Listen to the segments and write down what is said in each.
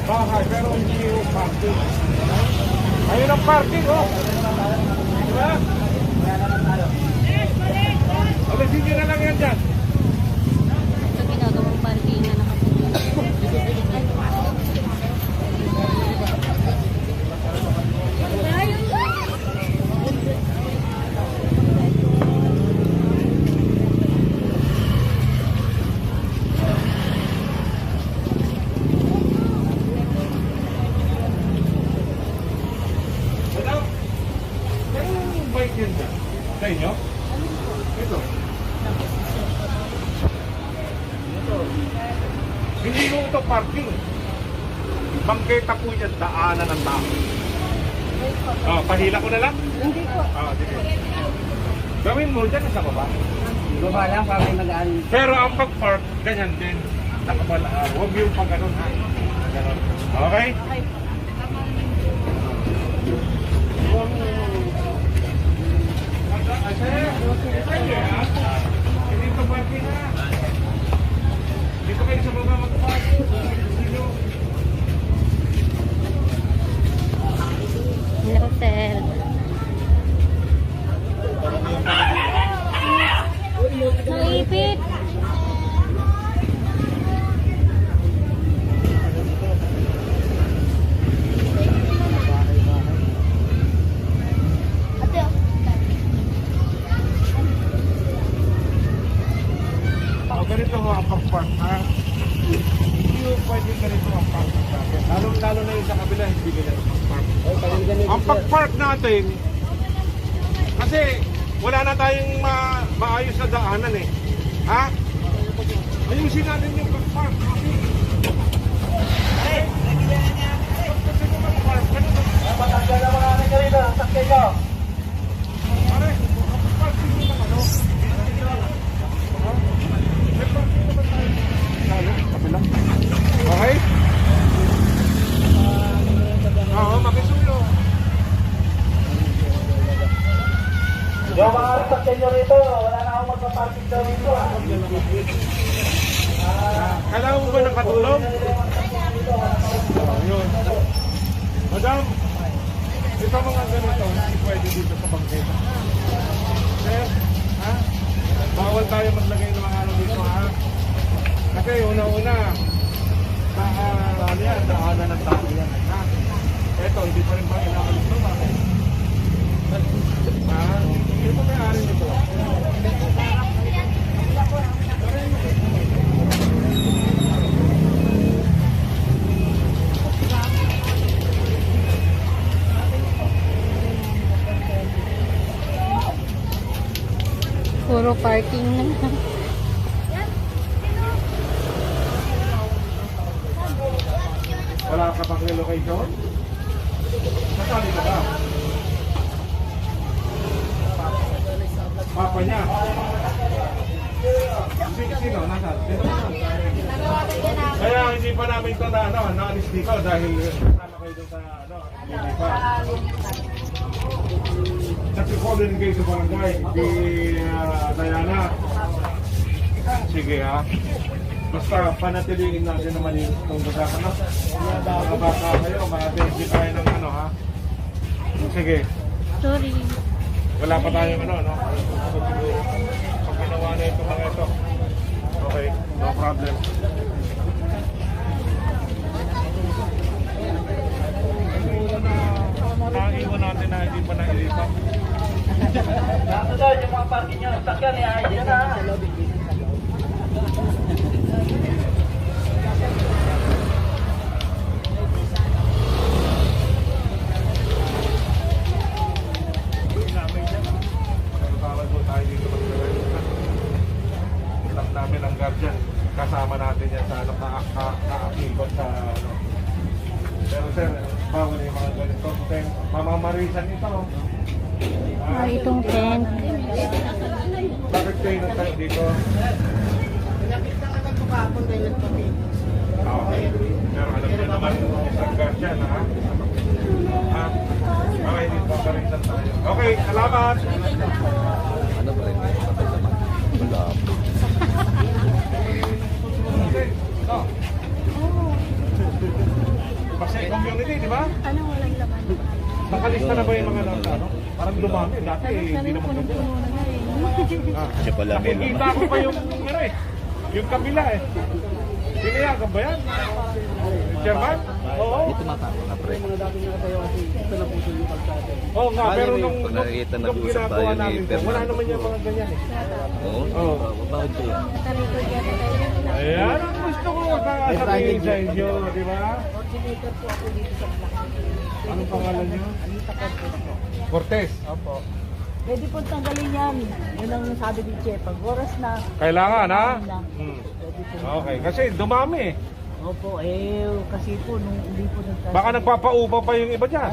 bahay, pero hindi yung parking. Ayun ang parking, oh. Diba? Alisin nyo na lang yan dyan. Ito ginagawang parking na Madam, yung bike yan dyan? Sa inyo? Ito. Hindi mo ito parking. Bangketa po yan, daanan ng tao. Oh, pahila ko na lang? Hindi po. Sige. Gawin mo dyan sa baba. Baba lang para may magaan. Pero ang pag-park, ganyan din. Nakabala. Huwag yung pag ganun ha. Ganun. Okay? Dito parking ha. Dito kayo sa baba mag-park. Hello, sir. Naipit. Ganito ho ang pag-park ha. Hindi ho pwede ganito ang park natin. Lalo na yung sa kabila, hindi ganito ang pag-park. Ang pag-park natin, kasi wala na tayong maayos na daanan eh. Ha? Ayusin natin yung pag-park. Kasi kung mag-park, ganito. Matanggal na mga anak rito, sakya nyo. Pare, ang pag-park hindi naman ano. Okay? Oo, makisuyo. Yung mga sakya nyo rito, wala na akong magpaparking daw rito. Kailangan mo ba ng katulong? Yun. Madam, ito mga ganito, hindi pwede dito sa bangketa. Sir, ha? Bawal tayo maglagay ng mga ano dito, ha? Kasi una-una, ano yan, daanan ng tao yan, ha? Eto, hindi pa rin ba inaalis ito, bakit? Ha? Hindi pa may-ari nito. Puro parking na. Wala ka pang relocation? Nasali ka ba? Papa niya? Sino? Nasaan? Sino? Kaya hindi pa namin ito na naalis dito dahil kasama kayo doon sa hindi pa. Nag-call din kayo sa barangay, di Diana. Sige ha. Basta panatiliin natin naman yung itong bagakan na. Mga baka kayo, mga tayo ng ano ha. Sige. Sorry. Wala pa tayong ano, no? Pag ginawa na ito mga ito. Okay, no problem. Naiwan natin na hindi pa nailipat. Dato daw yung mga parking nyo, sakya niya, hindi na. Bawal po tayo dito mag-register. Alam namin ang guardian. Kasama natin yan sa kaakibot sa ano. Pero sir, bawal yung mga ganito. Mamamarisan ito. Itong tent. Bakit kayo nagtayo dito? Okay. Pero alam nyo naman ang guardian ha? Okay, dito mamarisan tayo. Okay, salamat! Ano pa rin? Wala. Okay, no. Hindi, di ba? Ano walang laman? Nakalista na ba yung mga ano? Parang dumami. Dati hindi Sabi naman punong-puno na nga eh. Ah, Siya pala may nakikita ko pa yung ano eh. Yung kabila eh. Pinayagan ba yan? Chairman? Oo. Dito matapos na pre. Oo nga, pero nung Pag nakikita nung nag-uusap ginagawa tayo ni namin to, Fernando. wala naman yung mga ganyan eh. Oo? Oo. Bakit kayo? Natalikod yata tayo. Ayan, ang gusto ko sasabihin sa inyo, di ba? Coordinator po ako dito sa Black. Anong pangalan niyo? Anita Cortez. Cortez. Opo. Pwede po tanggalin yan. Yun ang sabi ni Che. Pag oras na, Kailangan ha? na. Hmm. Pwede po. Okay, kasi dumami eh. Opo, kasi po, nung hindi po nagkas... Baka nagpapaupa pa yung iba dyan.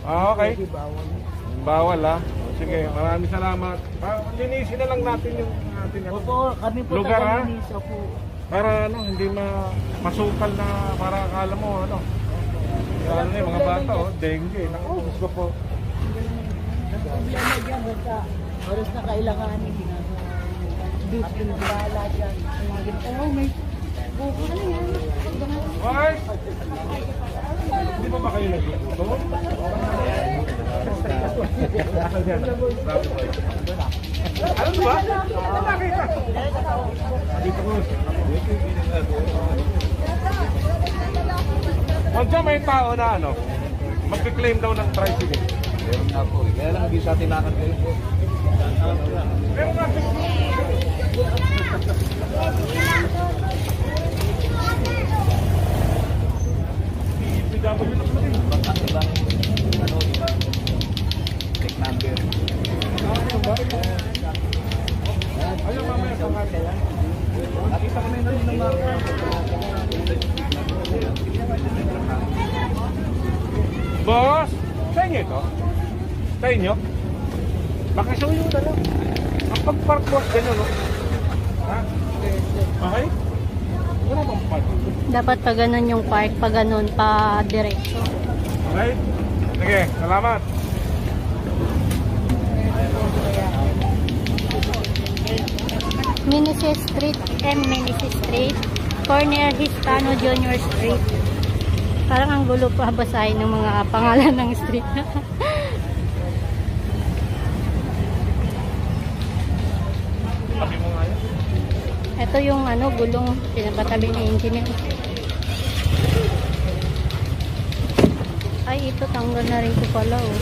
Ah, okay. Pwede bawal. Bawal ha. Sige, maraming salamat. Linisin na lang natin yung ating ano. Opo, kami po Lugar, ha? tagalinis. Opo. Para ano, hindi masukal na para akala mo ano. Lalo na yung mga bata oh, dengue. Naku, gusto po. Ang problema dyan, basta oras na kailanganin. Beef din bala dyan. Oh, may buko na yan. Why? Hindi pa ba kayo nagluto? Ano ba? Nakita. Dito ko. Diyan may tao na ano, magki-claim daw ng tricycle. Meron nga po eh. Kaya lang hindi sa tinakan kayo po. Pero nga, PW na pala rin. Baka ibang ano, ibang check number. Ayun, mamaya sa kanya. Nakita ko na yun ng mga Boss, sa inyo ito? Sa inyo? Baka sa inyo na lang. Ang pag-park boss, gano'n, no? Ha? Okay? Wala bang park? Dapat pa ganun yung park, pa ganun, pa diretso. Okay? Sige, salamat. Minises Street, Minises Street, corner Hispano Junior Street. Parang ang gulo pa basahin ng mga pangalan ng street. Sabi mo nga yun. Ito yung ano, gulong pinapatabi ni engineer. Ay, ito tanggal na rin ko pala oh.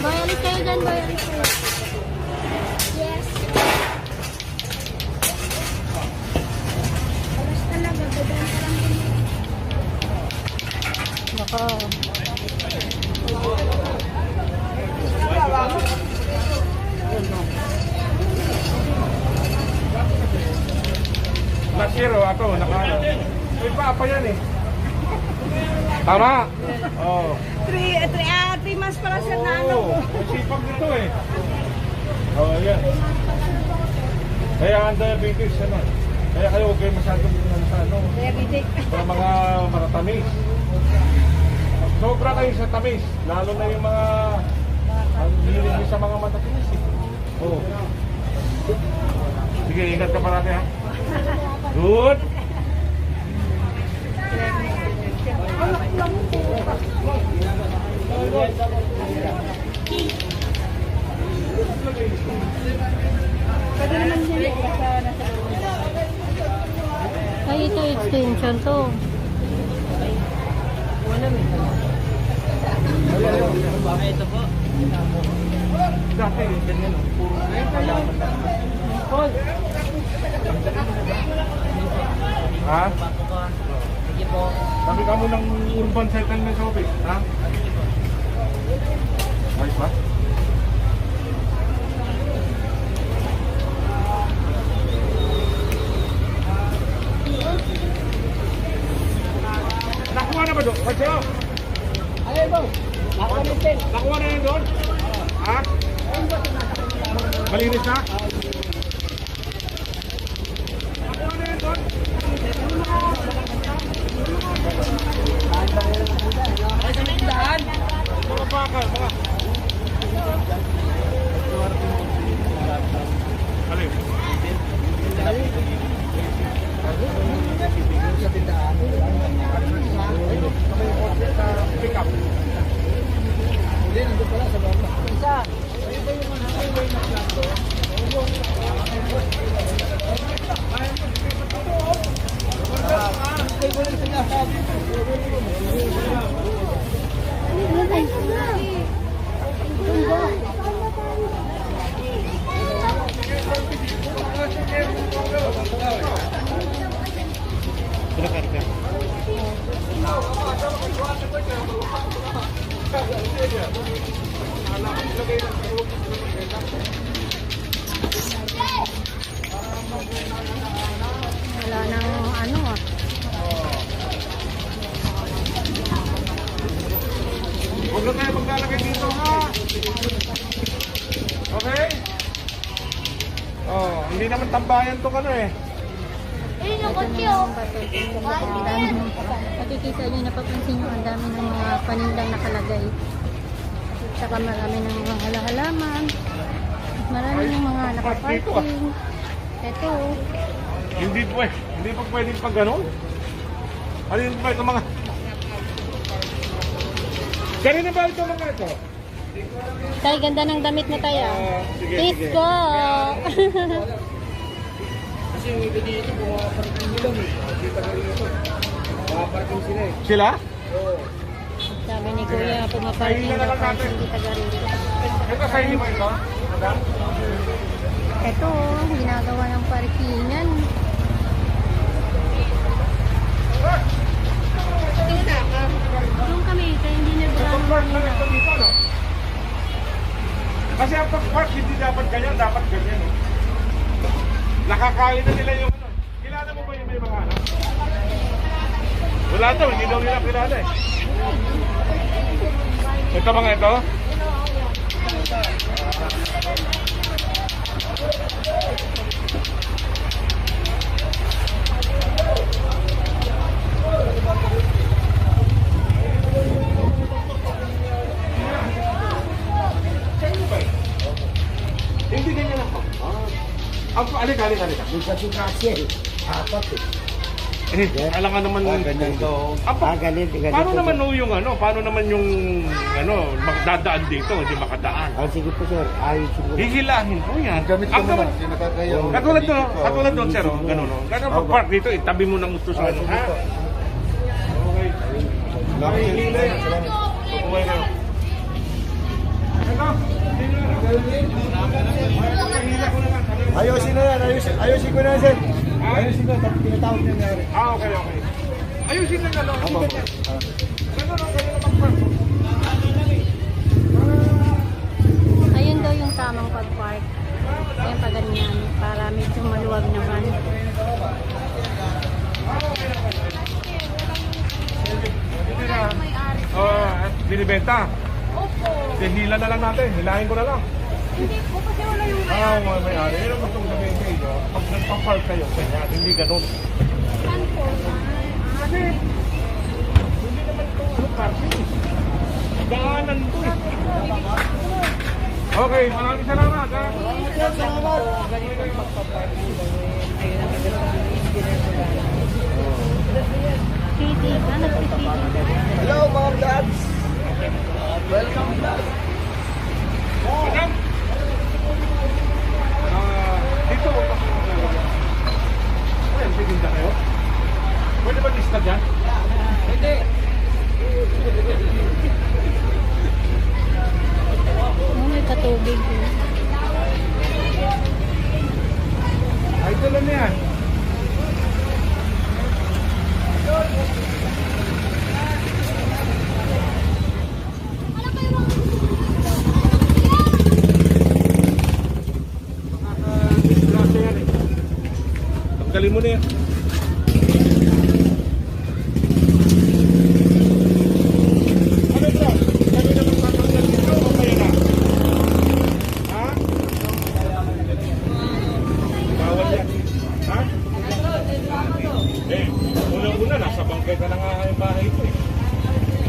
Boy, alis kayo dyan, boy, alis kayo. Yes. Alas talaga, dadaan ka lang din. Baka. Last year, ako, may papa yan eh. Tama? Oo. 3 months pala siya na ano. Oo, masipag nito eh. Oo, yan. Kaya ang diabetes, ano. Kaya kayo huwag kayo masyadong sa ano. Diabetic. Sa mga maratamis. Sobra kayo sa tamis. Lalo na yung mga ang hilig sa mga matatamis eh. Oo. Sige, ingat ka parati ha. Good. Pwede naman siya basta nasa Ay, ito extension to. ito po. Dati, ganyan o. Puro Paul. ha? Sige po. Sabi ka mo ng urban settlement office, ha? Ayos ba? Nakuha na ba doon? Pasyo? Ayun po. Nakakalitin. Nakuha na yun doon? Ha? Malinis na? Nakuha na yun doon? Wala nang ano ah. Huwag na tayo maglalagay dito ha. Okay? Oh, hindi naman tambayan to ano eh. Ito na yung bato. Ang dami ng nakikita nyo, napapansin nyo, ang dami ng mga panindang nakalagay. Saka marami ng mga halaman. Marami ng mga nakaparking. Ito. Hindi po eh. Hindi pa pwedeng pag gano'n. Alin ba ito mga... Kanina ba ito mga ito? Tay, ganda ng damit mo tayo. Sige, Let's sige. go! Kasi yung iba dito, bumaparking nila eh. Kita ka rin ito. Bumaparking sila eh. Sila? Oo. Sabi ni Kuya, pumaparking Ayun na daw lang kahit natin. hindi taga rito. Ito sa inyo ba ito? Madam? Ito, ginagawa ng parkingan. Doon kami, kaya hindi Pag-park na ito nag-run. dito, no? Kasi ang pag-park, hindi dapat ganyan, dapat ganyan. No? Nakakain na nila yung ano. Kilala mo ba yung may mga anak? Wala daw, hindi daw nila kilala eh. Ito mga ito? Hindi ganyan ako. Alika. Yung kasi kasi eh. Apat eh. Alam ka naman. Ganyan to. Ganyan. Paano naman yung ano? Paano naman yung ano, magdadaan dito, hindi makadaan? Sige po sir, ayusin ko. Hihilahin po yan. Gamit Ang naman. nakakayaw. Katulad doon, sir, oh, gano'n, no? Gano'n mag-park dito, itabi mo ng gusto sa ano, ha? Okay. Hihila yan. Okay kayo. Ito. Hihila ko na lang. Ayusin na yan, ayusin ko na yan sir. Ayusin ko, tinatawag niya nga rin. Okay. Ayusin lang ano, hindi ganyan. Gano'n, ganyan mag-park. Ayun daw yung tamang pag-park. Ayun pa ganyan, para medyo maluwag naman. Binibenta? Opo. Hila na lang natin, hilahin ko na lang. Hindi po kasi wala yung May-ari. Yun ang gustong sabihin kayo. Pag nagpa-park kayo, kanya, hindi ganun. saan po. Kasi, hindi naman ito parking. Daanan to eh. Okay, maraming salamat. Ha? Piti, nagpipiti. Hello mga dads! Welcome back! Madam? Dito. Ay, titinda kayo? Pwede ba lista dyan? Hindi! May patubig. Ay, ito lang yan. Disgrasya yan eh. Tanggalin mo na yan. Ano ito? Kami na magtatanggal dito o kaya na? Ha? Bawal yan. Ha? Una-una, nasa bangketa na nga yung bahay ko eh.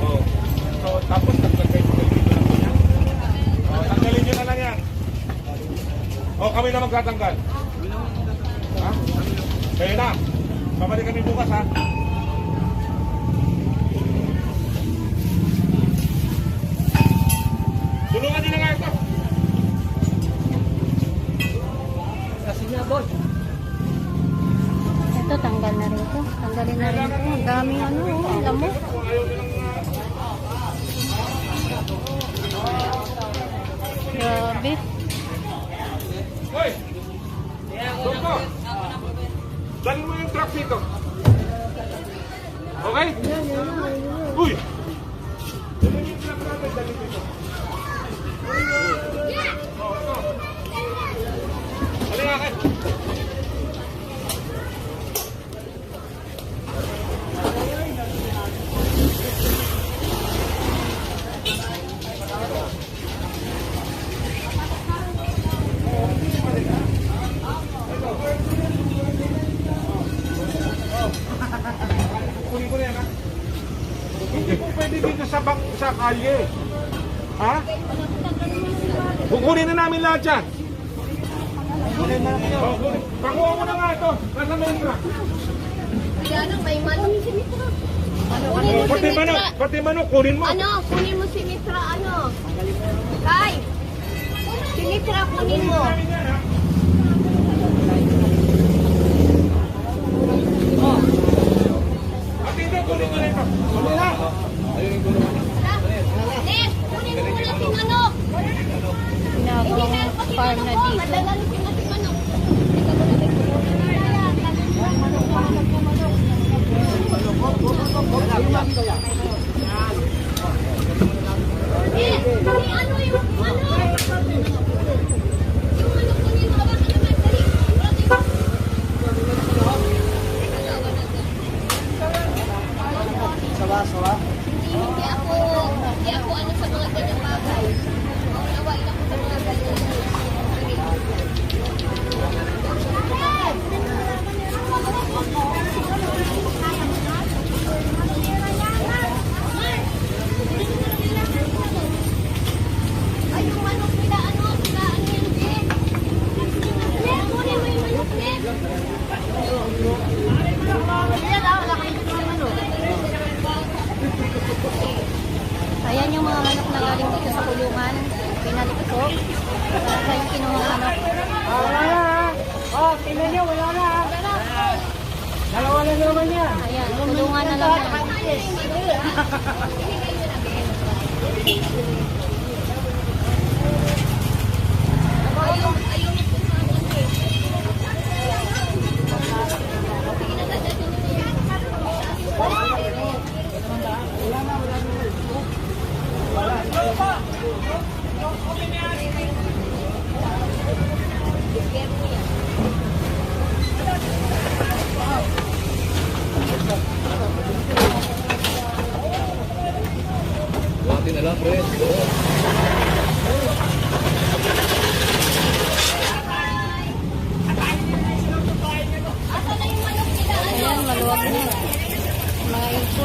Oh. So, tapos nagtagay ko kayo dito lang yan. Oh, tanggalin nyo na lang yan. Oh, kami na magtatanggal. Ha? Kayo na. Babalik kami bukas ha. Tulungan nyo na nga ito. Kasi nga boss! Ito, tanggal na rin ito. Tanggalin na rin ito. Ang daming ano. mo. Grabe. Hoy! Doko! Dali mo yung truck dito. Okay? Uy! Dali mo yung truck natin, dali dito. Dali nga kayo. Kunin ko na yan, ha? Hindi po pwede dito sa kalye. Ha? Kukunin na namin lahat yan. Pakuha mo na nga ito. Nasa main truck. Ano, may manok si Mitra. Kunin mo si Pati Mitra. manok, pati manok, kunin mo. Ano, kunin mo si Mitra, ano? Kay! Si Mitra, kunin mo. Namin yan, ha? Pati ito, kunin ko na ito. Kunin na. Nes, kunin mo muna si manok. Ginagawang farm na dito. Madalalisin na si manok. Nes, ano yung manok? Yung manok kunin mo, baka naman, dali. Hindi ako ano sa mga ganyang bagay. Nawain ako sa mga ganyan. Ay, yung manok nila, ano yun, eh? Kunin mo yung manok, eh. Wala kayo sa manok. Ayan yung mga manok na galing dito sa kulungan. Pinalik ko. Para sa yung kinuha manok. Wala na ha. Oh, tingnan niyo, wala na ha. Dalawa na naman yan. Ayan, kulungan na lang yan. Buhatin na lang, pre. Ayan, maluwag na. Mga ito.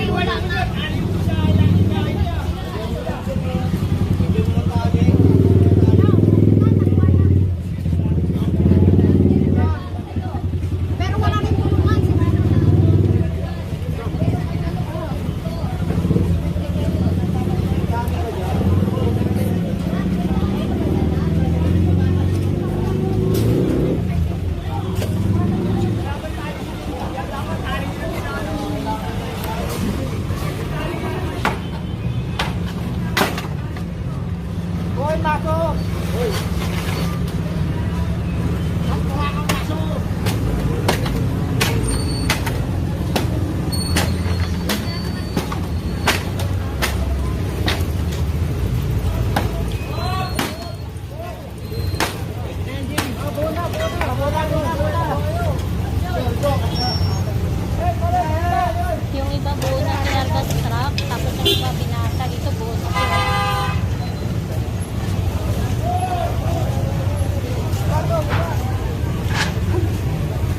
Wala na. Pero wala rin tulungan. Hoy, Mako. Yung iba buo na sinarga sa truck. Tapos yung iba binasa. Dito buo na sila.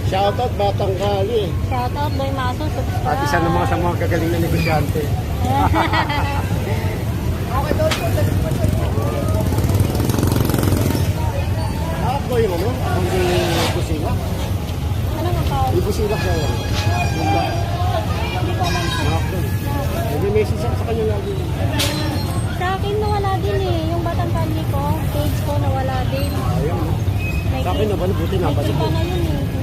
Shoutout Batang Kali. Shoutout Boy Maso. Subscribe. At isa naman sa mga gagaling na negosyante. Ako yung ano? Ang busila. Ano nga pa? Yung busila ko. Yung ba? Nakapon. May message ako sa kanya lagi. Sa akin nawala din eh. Yung Batang Kali ko, page ko nawala din. Ayun. May Sa akin naman, buti may nabalik kita ko. na yun eh.